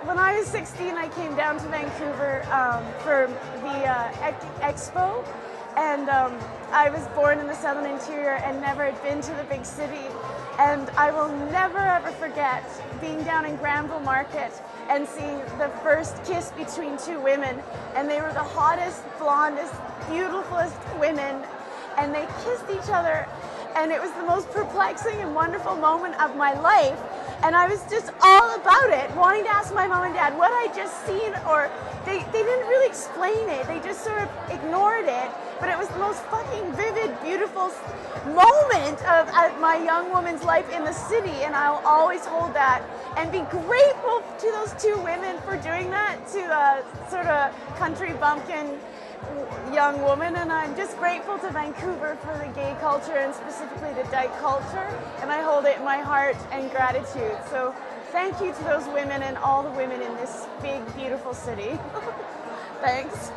when I was 16, I came down to Vancouver for the expo, and I was born in the Southern Interior and never had been to the big city. And I will never ever forget being down in Granville Market and seeing the first kiss between two women, and they were the hottest, blondest, beautifulest women, and they kissed each other, and it was the most perplexing and wonderful moment of my life. And I was just all about it, wanting to ask my mom and dad what I'd just seen, or they didn't really explain it. They just sort of ignored it. But it was the most fucking vivid, beautiful moment of my young woman's life in the city, and I'll always hold that and be grateful to those two women for doing that to a sort of country bumpkin young woman. And I'm just grateful to Vancouver for the gay culture, and specifically the dyke culture, and I hold it in my heart and gratitude. So thank you to those women and all the women in this big, beautiful city. Thanks.